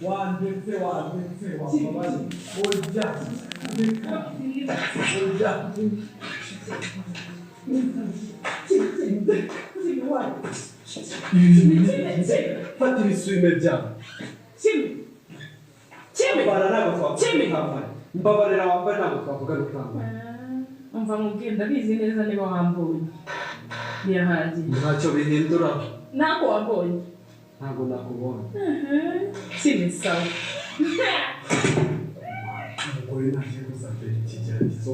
wandetse wababari ujya fata ibisume byawe mbabarira wambaye ntabwo twavuga rukambaye umva mubwira ndabizi neza niba wambonye birahangiye ntacyo bihindura ntabwo wambonye ntabwo nakubonye kimwe sawa umugore ntagiye kuzambera ikigeragezo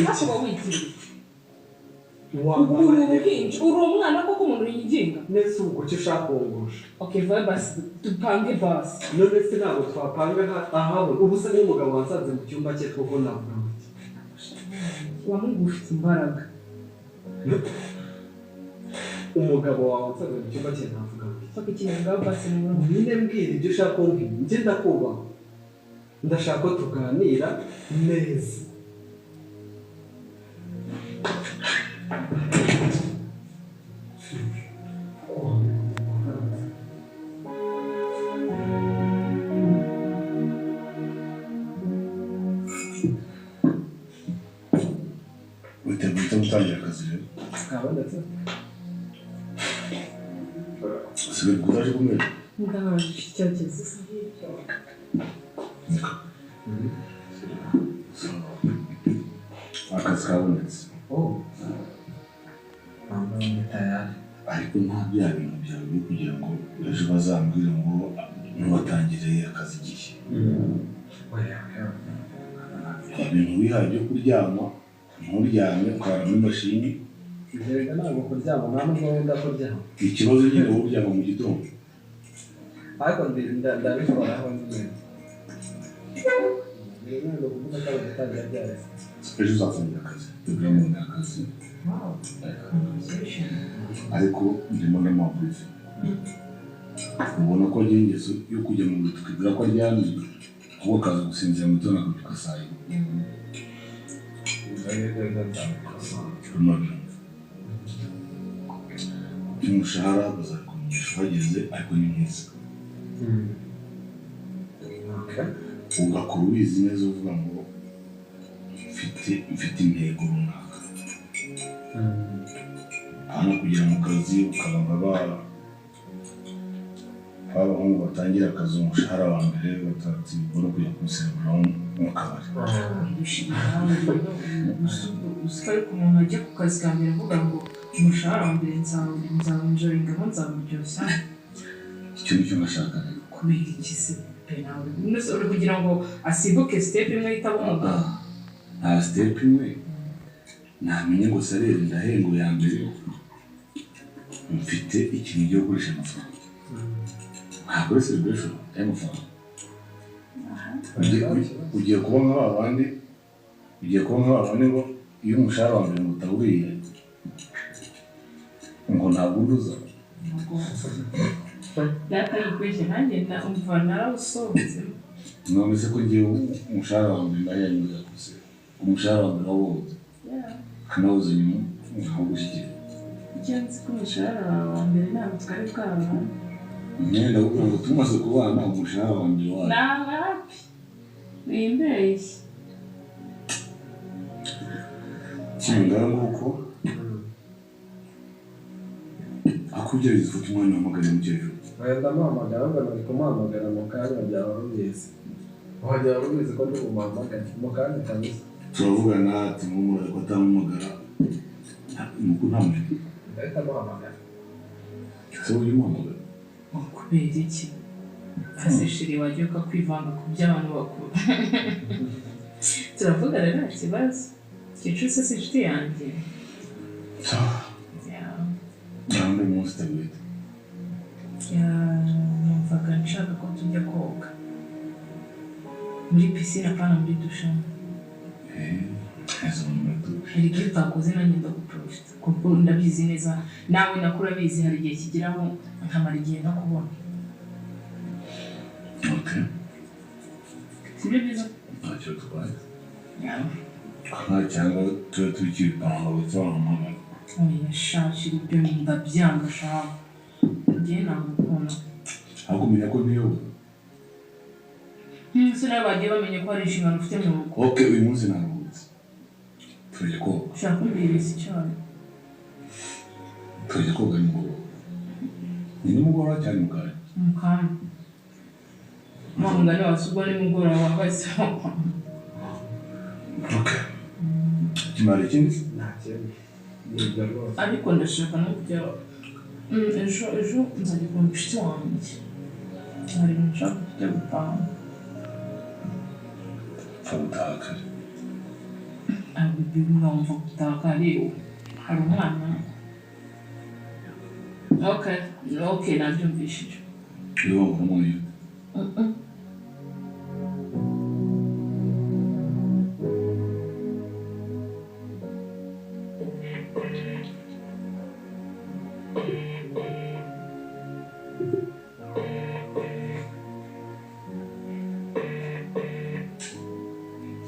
ntabwo witiriye uri umwana koko umuntu yigenga nese ubu kuki ushaka kungusha okay vuba basi dupange basi none se ntabwo twapanga ahabona ubu se n'umugabo wansanze mu cyumba cye twuko navuga wamugufite imbaraga umugabo wawe wansanze mu cyumba cye navuga faka ikintu ngaho basi nyine mbwira ibyo ushaka kumbwira njye ndakubaha ndashaka ko tuganira neza witeguye gutangira akazi rero kabonetse usigaye utaje kumenya ndaje icyogeze akazi kabonetse ariko nta bya bintu byawe byo kugira ngo ejo bazambwire ngo ntubatangire akazi igihe ibintu wihaye byo kuryama nturyame ukara muri mashini reka ntabwo kuryama nta nubwo wenda kuryama ikibazo nyine wowe uryama mu gitondo ariko ndabikoraho nyine rero kuvuga ko gutangira byarese ejo uzatangira akazi tugramone akazi ariko ndimo n'amaburizi ubona ko agira ingeso yo kujya mu biro tukibwira ko aryamye ahubwo akaza gusinzira mu gitondo akabyuka saa yine umushahara bazakumenyesha uhageze ariko ni mwiza ugakora ubizi neza uvuga ngo mfite intego runaka hano kugera mu kazi ukabanga abahungu batangira akazi umushahara wa mbere batatu bora kujya kumusemburaho mu kabari usika ariko umuntu ajya ku kazi ka mbere avuga ngo umushahara wa mbere nzawunjoyingamo nzawuryoshya icyo nicyo ngashaka rero kubera iki se pe nawe uri kugira ngo asimbuke step imwe yitaba umugabo nta step imwe namenye ngo salere ndahengo ya mbere mfite ikintu cyo gukoresha amafaranga ntabwo ari celebration y'amafaranga ugiye kuba nk'abandi ngo iyo umushahara wa mbere ngo utawuriye ngo ntabwo uruza data yikoresha nanjye umva narawusohotse none se ko ngiye umushahara wa mbere nayanyuza kuse umushahara wa mbere wawuzi kanawuzi nyuma ntabwo ushyikira icyo nzi ko umushahara wa mbere ntabwo twari twabana imyenda kugira ngo tumaze kubana umushahara wa mbere wayo hapi wimbeshye kingana nuko akugerageza ufite umwanya wamagana mukecuru ndamuhamagara ngo nari kumuhamagara mu kanya byaba rubizi wajya rubizi ko ndi kumuhamagara mu kanya kabisa turavugana ati mumura ko atamuhamagara nuko ntamenya ndahita amuhamagara ese ujya umuhamagara kubera iki ase shiri wajya ukakwivanga ku by'abantu bakuru turavugana nta kibazo kicuru se si inshuti yanjye cyangwa uyu munsi tabwite numvaga nshaka ko tujya koga muri pisine apana muri dushe hari igihe utakoze nanjye ndaguprofita kuko ndabizi neza nawe nakura bizi hari igihe kigeraho nkamara igihe ntakubona okay sibyo byiza ntacyo tubaye cyangwa tuba tukipanga bazahamagara oya shakira ibyo ndabyanga shaka njye nagukunda ahubwo umenya ko niyo se nawe bagiye bamenye ko hari inshingano ufite mu rugo okay uyu munsi naruhutse tujye koga ushaka kumbwiriza cyane tujye koga nimugoroba ni nimugoroba cyane mukanya mukanya mungane wasubwa nimugoroba wahise okay kimara ikindi ariko ndashaka no kujya ejo nzajya ku mushiki wanjye hari nshaka kujya gupanga gutaha kare abibiri nkumva gutaha kare hari umwana okay nabyumvishije iyo umuntu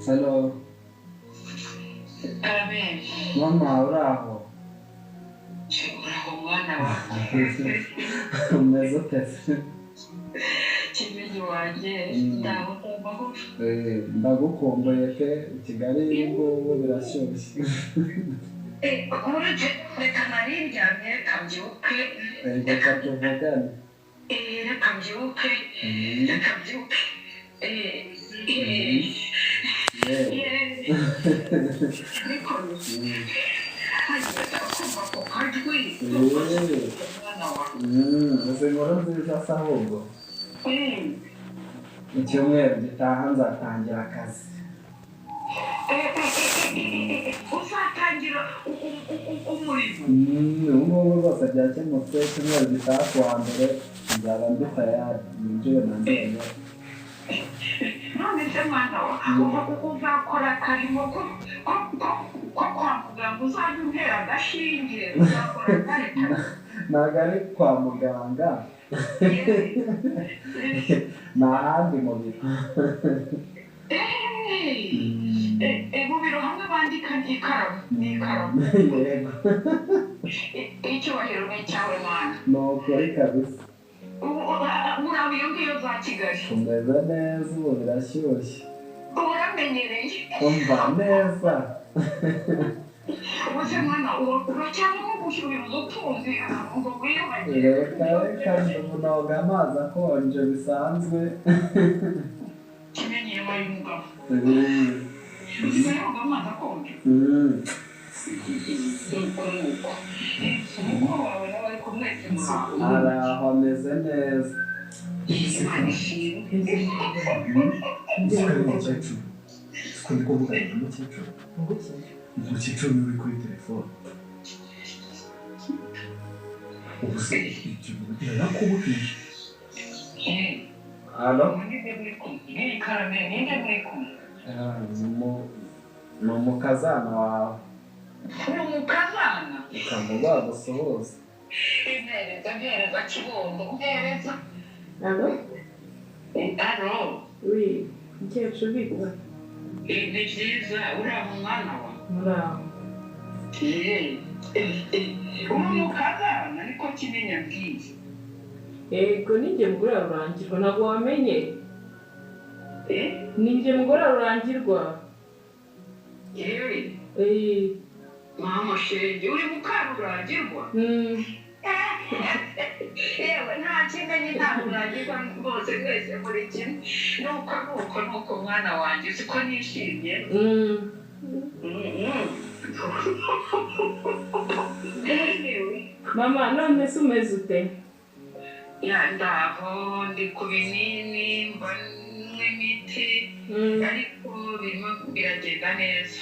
Hello. Amen. Mama, uraho. Uraho mwana wawe. Umeze ute? Kimenyi wanjye ndaho amahoro. Ndagukumbuye pe Kigali ngubu birashyushye. Uretse reka nari ndyamye reka mbyuke. Reka tuvugane. Reka mbyuke. Reka mbyuke. Niko uzi inkuru nziza se ahubwo icyumweru gitaha nzatangira akazi uzatangira umurimo ubungubu rwose byakemutse icyumweru gitaha kuwa mbere nzaba ndi tayari ninjiye nanjye none se mwana wa uzakora akarimo ko kwa muganga uzajya untera agashinge uzakora akarekare ntabwo ari kwa muganga ni ahandi mu biro mu biro hamwe bandika n'ikaramu yego icyubahiro ni icyawe mwana ni ukuri kabisa muraba iyo ngiyo za Kigali tumeze neza ubu birashyushye uramenyereye umva neza ubuse mwana uracyari nko gushyuhira ubutunzi ngo wiyubagire reka ndumunoga amazi akonje bisanzwe Kimenyi yabaye umugabo usigaye yoga amazi akonje umugabo wawe nawe ariko mwese muraho ari aho ameze neza Ndi kuvugana n'umukecuru niwe uri kuri telefone ubu se ikintu birakubujije alo ni umukazana wawe ni umukazana ukamuba gusuhuza mpereza kibondo mpereza alo alo oui mukecuru bitwa ni byiza uriya mwana wa muraho umukazana niko Kimenya mbwiye yego ninjye mugore rurangirwa ntabwo wamenye ninjye mugore rurangirwa yewe mama shenge uri mukarurangirwa yewe nta Kimenyi nta rurangirwa bose mwese muri kimwe nuko mwana wanjye uzi ko nishimye mama none se umeze ute ndaho ndi ku binini mbanywe imiti ariko birimo biragenda neza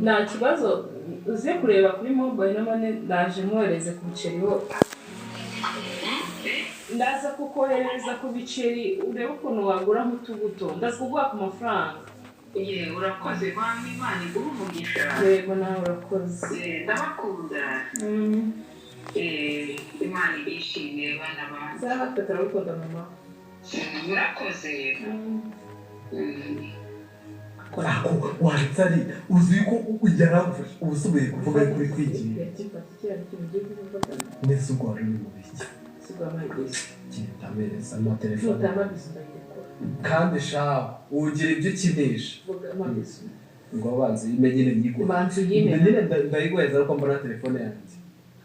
nta kibazo uze kureba kuri mobile none ndaje mwohereze ku biceri ho ndaza kukohereza ku biceri urebe ukuntu wagura nk'utubuto ndaza kuguha ku mafaranga urakoze bamwe Imana iguha umugisha yego nawe urakoze ndabakunda Imana ibishimire bana banjye sawa turabikunda mama murakoze ako wanditse uzi ko yaragufashe ubusubiye kuvuga kuri kwigira neza ubwo wari uri mu biki kitamereza amatelefone kandi shaho ugira ibyo ukinisha ngo abanza uyimenye nyine ndayiguheza ariko mbona telefone yanjye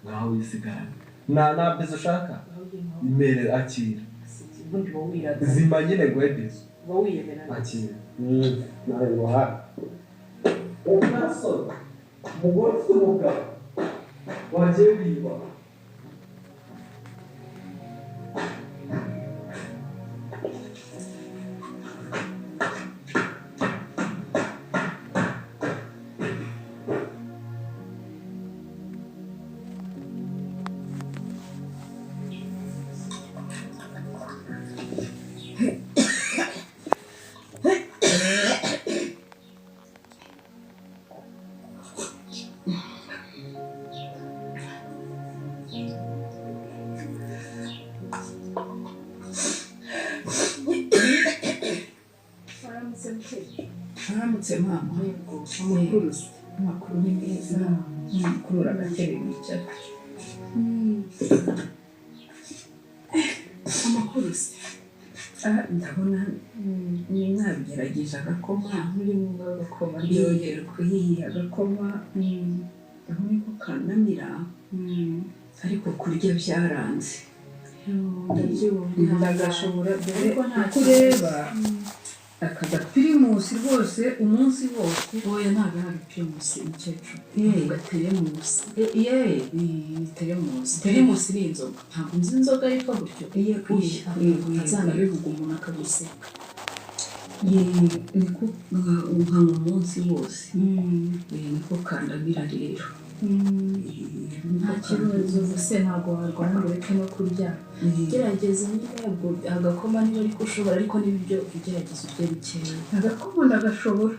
nkaho uyisigarane nta bezo ushaka imere akira zima nyine guhedezo akira nawe ngo ha umusore umugore ufite umugabo wagiye wiba Aramutse mama amakuru ni meza amakuru uragatebe wicara amakuru se ndabona ni mwabigerageje agakoma muri mu agakoma ryohera kuyiha agakoma niko kanamira ariko kurya byaranze ndagashobora dore ko nta kureba aka gapirimusi rwose umunsi wose oya ntabwo ari agapirimusi umukecuru gateremusi teremusi ni inzoga ntabwo nzi inzoga ariko gutyo azana bivuga umuntu akaguseka niko nka mu munsi wose niko kandamira rero nta kibazo gusa ntabwo warwara ngo ureke no kurya gerageza nibwo agakoma niba ariko ushobora ariko n'ibyo ugerageza urye bikeya agakoma ndagashobora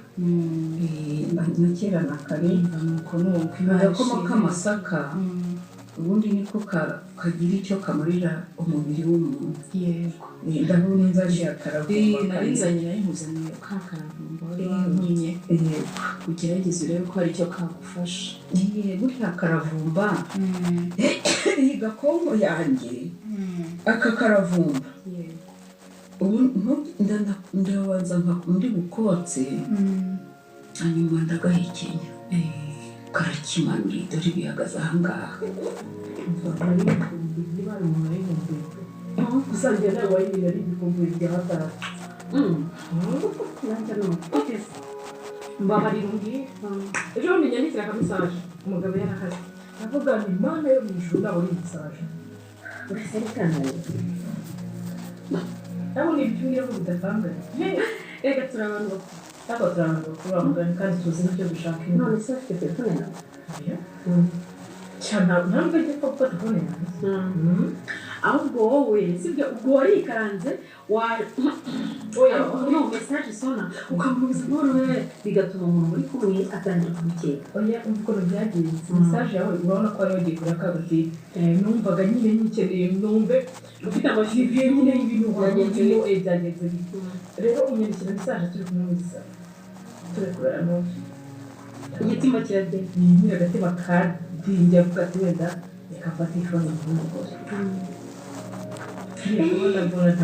na kera na kare nuko agakoma k'amasaka ubundi niko kagira icyo kamarira umubiri w'umuntu yego ndabona inzaje akaravumba narinzanye nayimuzaniye ka karavumba ntunye ugerageze urebe ko hari icyo kagufasha buriya karavumba iyi gakongo yanjye aka karavumba ubu ndabanza ndi bukotse hanyuma ndagahekenya karakimanura dore bihagaze ahangaha gusangira nawe wayibira ari ibikumbuye bya hatari mbabarira umbwira ejo bundi nyandikira akamesaje umugabo yarakaze avuga ngo imana yo mu ijuru nabona imisaje nabona ibyo ngo bidatanganye reka turi abantu bakuru bamugana kandi tuzi n'icyo dushaka none se afite telefone yawe cyane ntabwo ajya kuba telefone yawe ahubwo wowe sibyo ubwo warikaranze no message sona ukamubuza none bigatuma umuntu uri kumwe atangira kumukeka oya umukoro byagenze message yawe urabona ko ari wagiye kuri akagati numvaga nyine nyikeneye numve ufite amashyiga nyine y'ibintu byagenze rero unyandikira message turi kumwe muri sala turakurana no igitima kirade ni agatima kadinjya vuga ati wenda yakafata ifone y'umugore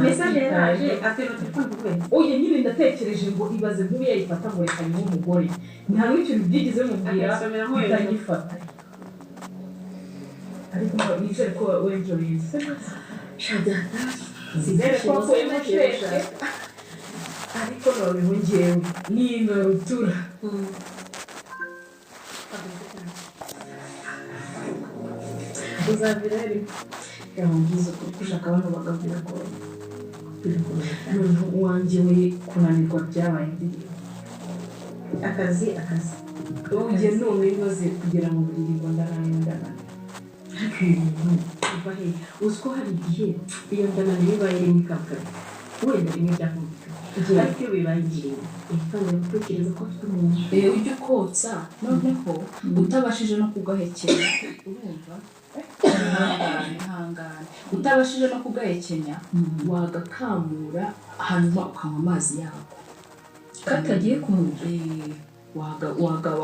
message yaje atero telefone kugwe oye nyine ndatekereje ngo ibaze nk'ubu yayifata ngo reka ni umugore nta n'icyo byigize mubwira utagifata ariko nizere ko wenjoye shadata sizere ko wenjoye ariko noneho njyewe niba rutura uzabira rero yamubwiza ko ushaka abantu bagabira ko noneho uwanjye we kunanirwa byabaye indirimbo akazi ugiye none bibaze kugira ngo buririmbo ndananirana ariko ibintu biva he uzi ko hari igihe iyo ndananira ibaye rimwe ikabukara wenda rimwe byakumvikana ariko iyo bibaye indirimbo itangira gutekereza ko afite umuntu ujya ukotsa noneho utabashije no kugahekenya urumva ihangane utabashije no kugahekenya wagakamura hanyuma ukanywa amazi yako katagiye kumurya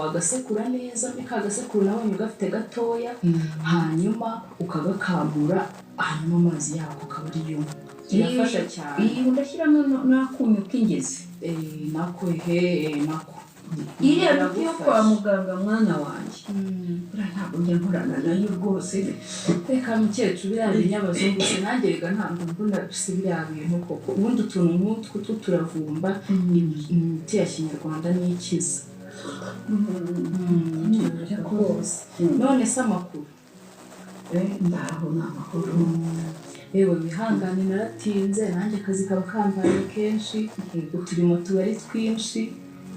wagasekura neza kagasekura nabonye ugafite gatoya hanyuma ukagakamura hanyuma amazi yako akaba ari yo kirafasha cyane iyi udashyiramo n'akunyu k'ingezi nako nako iriya miti yo kwa muganga mwana wanjye ntabwo njya nkorana nayo rwose reka mukecuru biriya binyabazungu se nanjye reka ntabwo mbona si biriya bintu koko ubundi utuntu nk'utwo turavumba imiti ya kinyarwanda n'ikiza rwose none se amakuru ndaho ni amakuru yewe wihangane naratinze nanjye akazi kaba kambaye kenshi uturimo tuba ari twinshi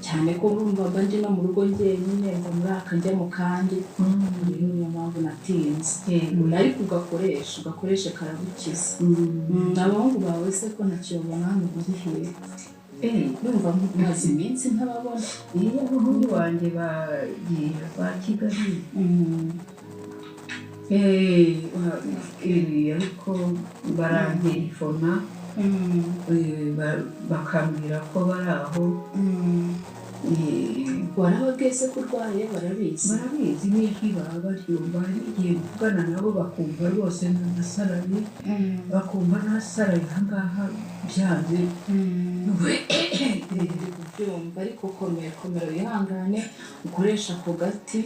cyane ko urumva mba ndi no mu rugo njyenyine ngo muri aka njya mu kandi rero niyo mpamvu natinze ariko ugakoreshe karagukiza abahungu bawe se ko ntacyo babona hano muri hehe numva maze iminsi ntababona iyo abahungu banjye bagiye ba Kigali ariko barantelefona bakambwira ko bari aho warababwiye se ko urwaye barabizi n'ijwi baba baryumva igihe kuvugana nabo bakumva rwose nasaraye bakumva nasaraye ahangaha byanze kubyumva ariko komera wihangane ukoresha ako gati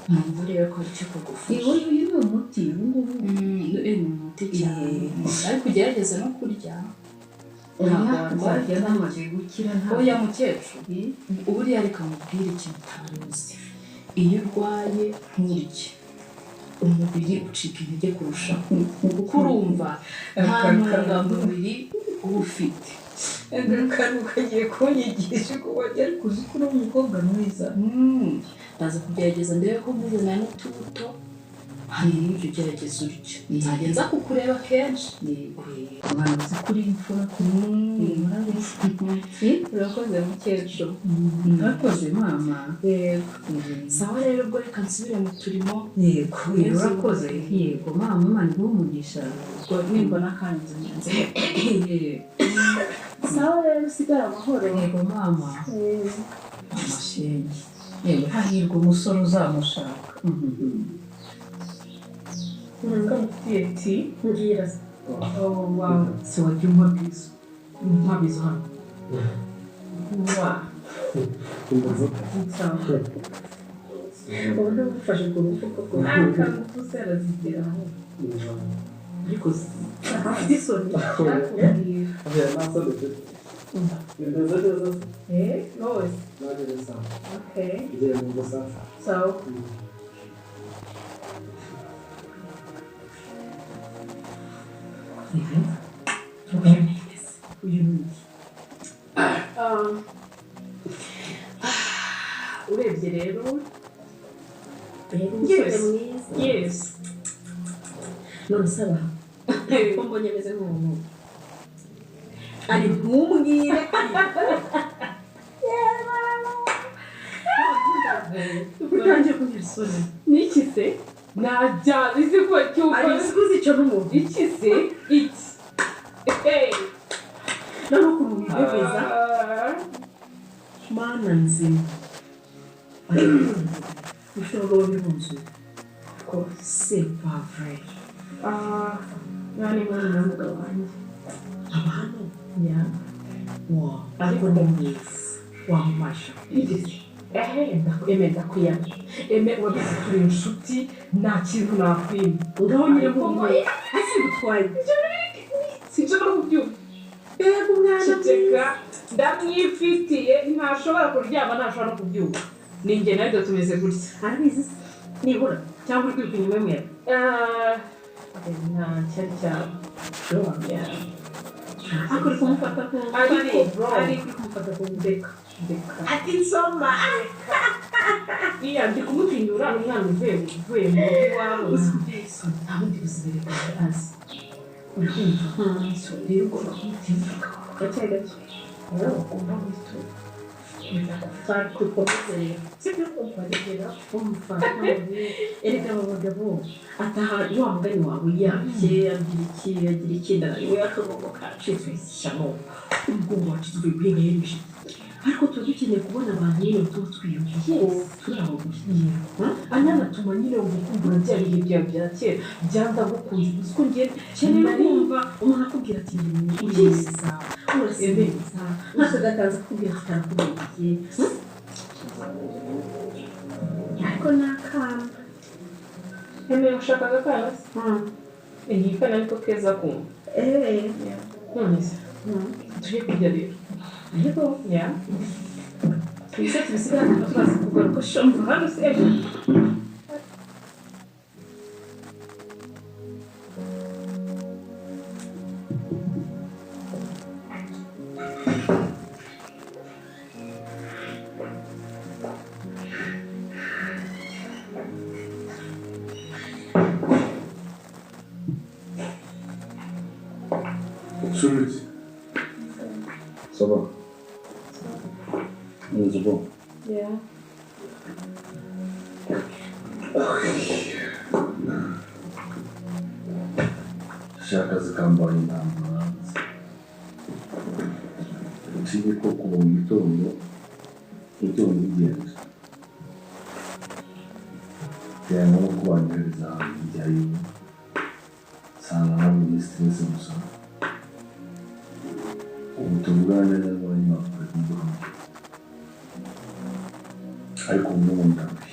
ntabwo urebe ko ari cyo kagufasha uyu ni umuti ubu ngubu ni umuti cyane ariko ugerageza no kurya nzajya namaze gukira oya mukecuru buriya reka mubwire ikintu utaruzi iyo urwaye nturye umubiri ucika intege kurushaho kuko urumva nta ntungamubiri uba ufite akantu kagiye kunyigisha ko wajya ariko uzi ko uri umukobwa mwiza ndaza kugerageza ndebe ko mubona n'utubuto hanyuma ujye ugerageza uryo nzajya nza kukureba kenshi abantu uzi kuri imfura urakoze mukecuru urakoze mama yego sawa rero ubwo reka nsubire mu turimo yego urakoze yego mama imana iguhe umugisha nimbona akanya nzanyanze sawa rero usigare amahoro yego mama amashenge yewe hahirwa umusore uzamushaka ngamufitiye ti mbwira se wajya umpabizo hano ubu ndagufashe ku rufuko rwo akamutuse arazigeraho ariko afite isoni rwose sawa uyu ni urebye rero umusore mwiza yes none saba ko mbonye ameze nk'umuntu ari ntumwire utangiye kugira isoni niki se najyana izi ko cyumva ari isuzi icyo n'umuntu iki se iki none ukuntu wibebeza mana nzima ushobora uri mu nzu ko c'est pas vrai nani mwana na mugabo wanjye abantu ya wow ariko ni mwiza wamumasha ndakuyemeza kuyamya wabize turi inshuti nta kintu nakwima ngaho nyine nk'umwe hasi gutwaye sinshobora kubyumva mbega umwana ceceka ndamwifitiye ntashobora kuryama ntashobora no kubyumva ni njye nawe tumeze gutya arabizi nibura cyangwa uri kwiruka inyuma y'umweru nta cyari cyaba ariko uri kumufata ku ariko kumufata ku ndeka ati nsoma iya ndi kumutinyura umwana uvuye mu rugo iwabo nta bundi buzima reka azi uri kumva rero ugomba kumutinyuka gake gake rero ugomba gutura twakomeze rero sibyo kumvaregera umufata erega aba bagabo ataha wa mugani wawe yabye agira iki ndanawe akagogo kacitse ishyano ubwo wacu tuvuye kuri ngejeje ariko tuba dukeneye kubona abantu nyine tuba twiyumviye turi aho gusa ananatuma nyine wumva kumbura bya bihe byawe bya kera byanga gukunze gusa uko ngiye keneye kumva umuntu akubwira ati ni byiza urasebeza maze agataza akubwira ati arakubwiye ariko nakana Hemeye ushakaga kana se? Iyi kana niko keza kumva. None se tujye kurya rero. ariko Ya. Twise tubisigane turaza kugaruka shomva hano se. Schulz. Ça va? C'est bon. Ya. Shaka zikambaye intambara. Usiye ko kuba mu gitondo bigenze. Byaba no kubangereza ahantu njyayo. Sanga na minisitiri gusa. Tuvugana neza n'abanyamaguru b'umuhanda ariko umwe mu ndambi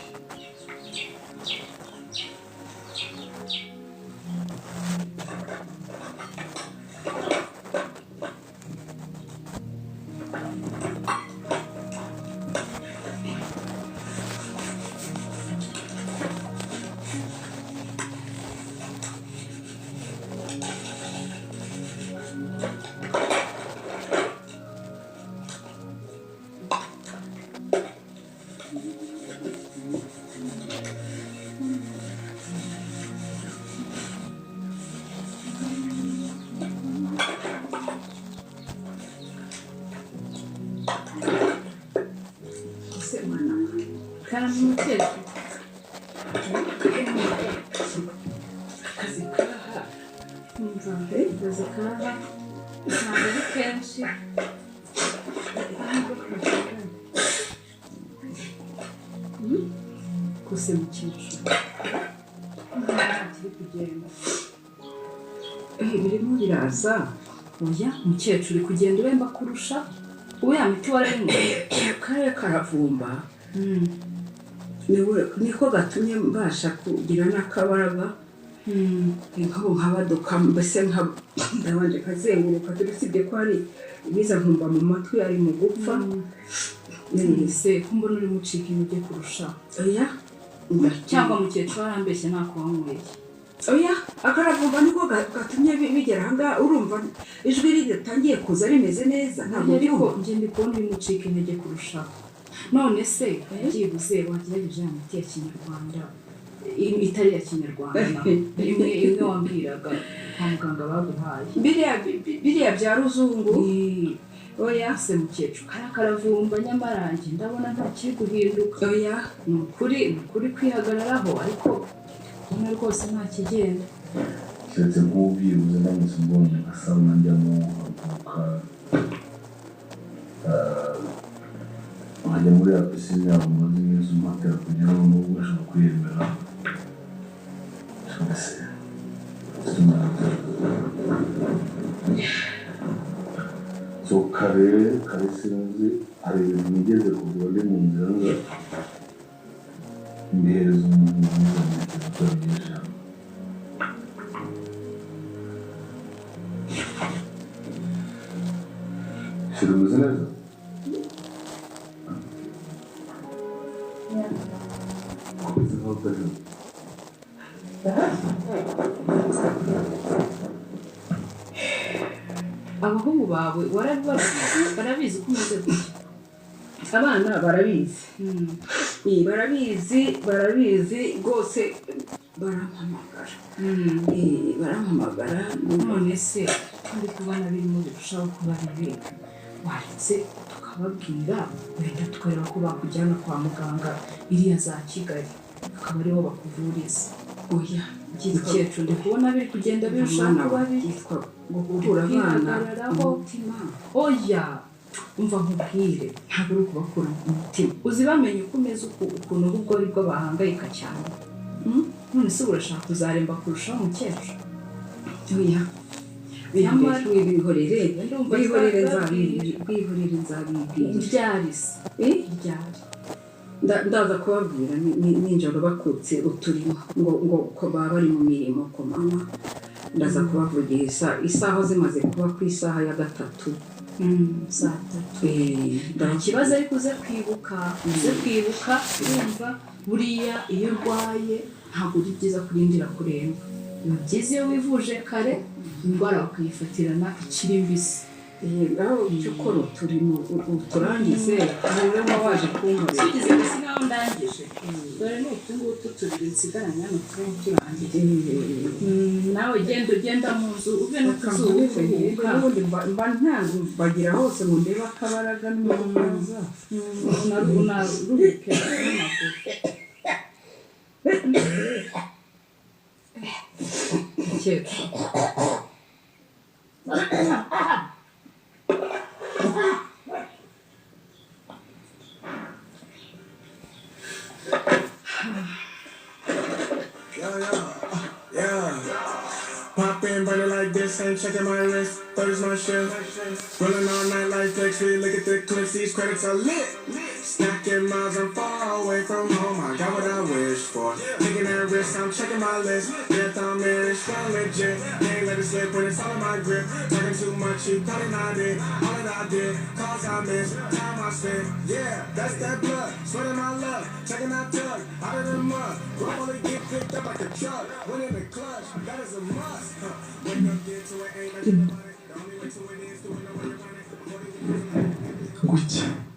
Kana mukezi. Akazi kaha. Akazi kaha. Ntabwo ari kenshi. Kose mukecuru. Ntabwo kugenda. Birimo biraza. Oya mukecuru kugenda uremba kurusha. Ubu ya miti warayinyweye. Karere karavumba niko gatumye mbasha kugira n'akabaraga nkabo nkabaduka mbese ndabanje kazenguruka turusibye ko ari ibiza nkumva mu matwi ari mu gupfa se kumbona uri mucika intege kurusha oya cyangwa mukecuru arambeshye ntako wanyweye oya akaravumba niko gatumye bigera ahangaha urumva ijwi ridatangiye kuza rimeze neza ntabwo ariko njye ndi kubona uri mucika intege kurushaho none se byibuze wagerageje ya miti ya kinyarwanda itari ya kinyarwanda imwe wambwiraga kwa muganga baguhaye biriya bya ruzungu oya se mukecuru kariya karavumba nyamara njye ndabona nta kiri guhinduka oya ni ukuri kwihagararaho ariko ubona rwose nta kigenda keretse nk'ubyibuze ndamutse mbonye ngasabuna njyamo nkaguruka nkajya muri ya pisine yabo maze iminsi umpatira kugira ngo n'ubwo ushobora kwiyemera mbese so kare sinzi hari ibintu nigeze kugura ndi mu nzira nza mbihereza umuntu mwiza ntekereza ko yabigejeje hano shira umeze neza komeza nkaho utari abahungu bawe barabizi ko umeze gutya abana barabizi barabizi rwose barampamagara none se ndi kubona birimo birushaho kuba bibi waretse tukababwira wenda tukareba ko bakujyana kwa muganga iriya za Kigali akaba ariho bakuvuriza oya mukecuru ndi kubona biri kugenda birushaho kuba bibi gukura abana umutima oya umva nkubwire ntabwo ari ukubakura mu mutima uzi bamenye uko umeze ukuntu ahubwo ari bwo bahangayika cyane none se urashaka kuzaremba kurushaho umukecuru oya bihorere nzabibwira ryarisi ryari ndaza kubabwira ninjoro bakutse uturimo ngo ko baba bari mu mirimo ko mama ndaza kubavugisha isaha zimaze kuba ku isaha ya 3 saa 3 nta kibazo ariko uze kwibuka wumva buriya iyo urwaye ntabwo ari byiza kurindira kuremba biba byiza iyo wivuje kare indwara bakayifatirana ikiri mbisi aho icyo ukora uturimo uturangize ureba waje kunkorera tugize mbese naho ndangije dore ni utungutu tubiri nsigaranye hano turangije nawe ugenda mu nzu uve no kuzuba ubundi mba ntango bagira hose ngo ndebe akabaraga n'umukaza unaruhuke Poppin', burning like this, ain't checking my wrist. 30's my shift. Rolling all night like flex, we look at the clips, these credits are lit. Stacking miles, I'm far away from home, I got what I wish for. Taking that risk, I'm checking my list. Death on me, it's strong legit. Ain't let it slip when it's all in my grip. Talking too much, you probably not it. All that I did, calls I missed, time I spent. Yeah, that's that blood, sweating my luck. Checking that tug, out of the mud. Don't only get picked up like a truck. Went in the clutch, that is a must. Wake up, get to it, ain't nothing about it. The only way to it is doing the way you want it. Gucci